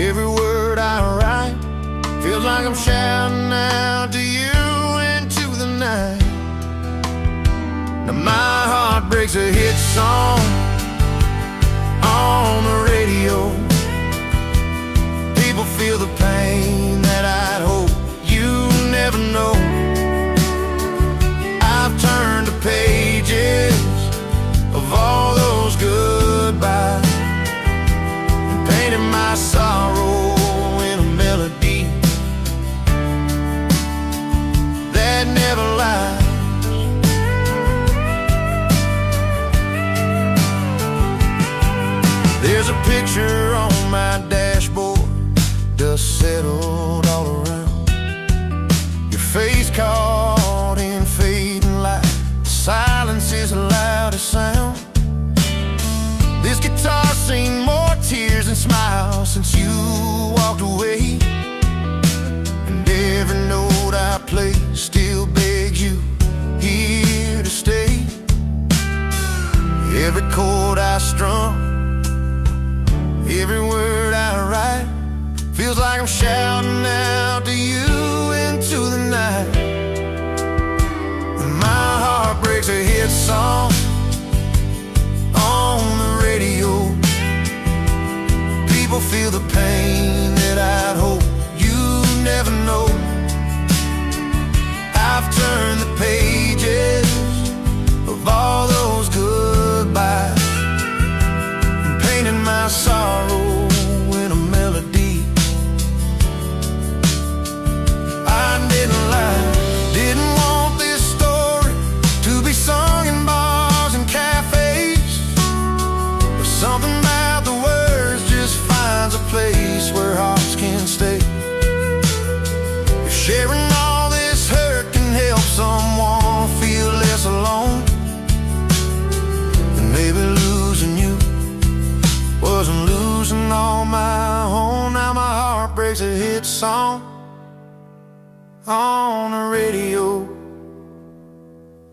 every word I write, feels like I'm shouting out to you into the night. Now my heart breaks a hit song on the radio. People feel the pain that I'd hope you never know. I've turned the pages of all those goodbyes and painted my sorrow in a melody that never lies. There's a picture on my dashboard, dust settled all around, your face caught in fading light. Silence is the loudest sound. This guitar's seen more tears and smiles since you walked away, and every note I play still begs you here to stay. Every chord I strum, every word I write, feels like I'm shouting out to you into the night. And my heart breaks a hit song on the radio. People feel the pain that I'd hope you never know. I've turned the pages of all those goodbyes and painted my sorrow in a melody place where hearts can stay. If sharing all this hurt can help someone feel less alone, then maybe losing you wasn't losing on my own. Now my heart breaks a hit song on the radio.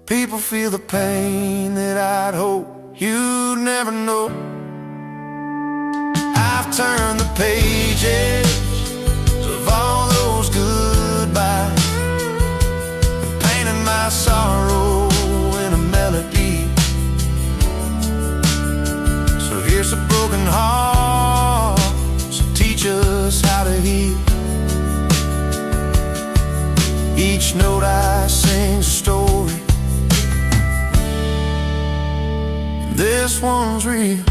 People feel the pain that I'd hope you'd never know. I've turned the pages of all those goodbyes and painted my sorrow in a melody. So here's a broken heart, so teach us how to heal. Each note I sing's a story, this one's real.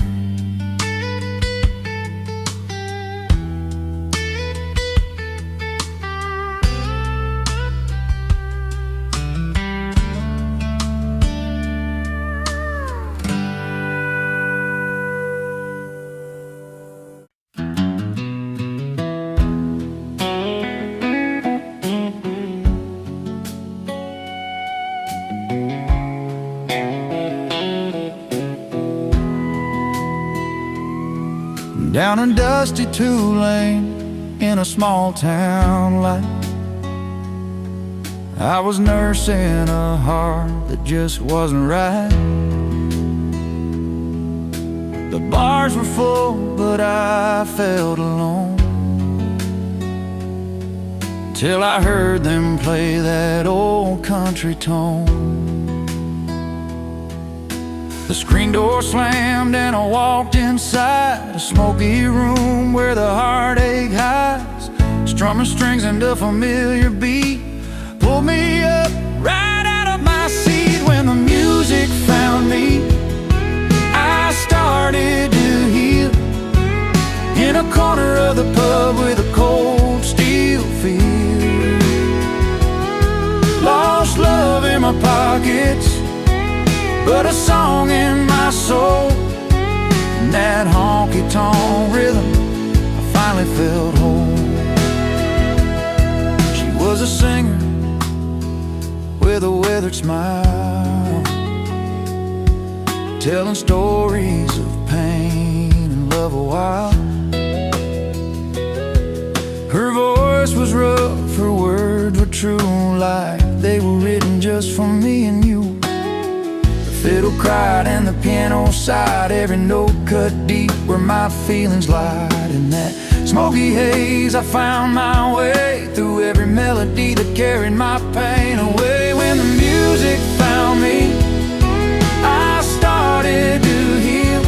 Down a dusty two-lane in a small town light, I was nursing a heart that just wasn't right. The bars were full, but I felt alone, till I heard them play that old country tone. The screen door slammed and I walked inside a smoky room where the heartache hides, strumming strings and a familiar beat pulled me up right out of my seat. When the music found me, I started to heal in a corner of the pub with a cold steel feel. Lost love in my pockets, but a song in my soul, and that honky-tonk rhythm, I finally felt whole. She was a singer with a weathered smile, telling stories of pain and love a while. Her voice was rough, her words were true like they were written just for me and you. Fiddle cried and the piano sighed, every note cut deep where my feelings lied. In that smoky haze I found my way through every melody that carried my pain away. When the music found me, I started to heal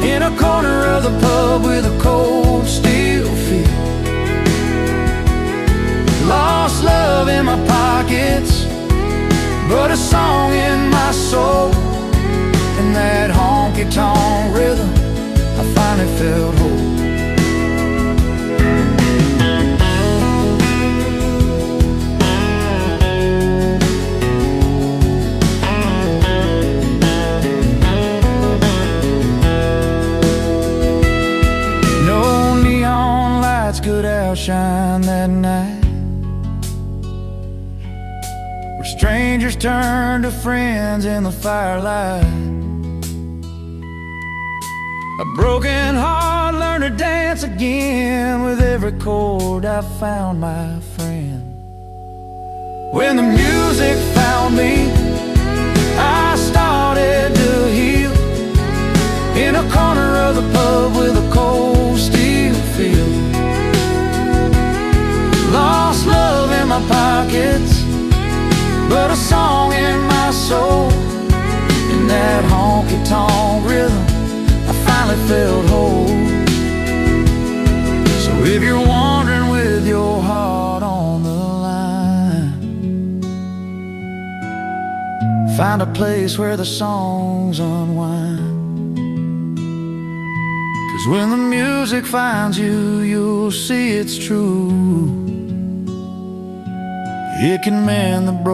in a corner of the pub with a cold steel feel. Lost love in my pockets, but a song in my soul, and that honky-tonk rhythm, I finally felt whole. No neon lights could outshine that night. Strangers turned to friends in the firelight. A broken heart learned to dance again. With every chord I found my friend. When the music found me, I started to heal in a corner of the pub with a cold steel feel. Lost love in my pockets, but a song in my soul, in that honky-tonk rhythm, I finally felt whole. So if you're wandering with your heart on the line, find a place where the songs unwind. 'Cause when the music finds you, you'll see it's true. It can mend the broken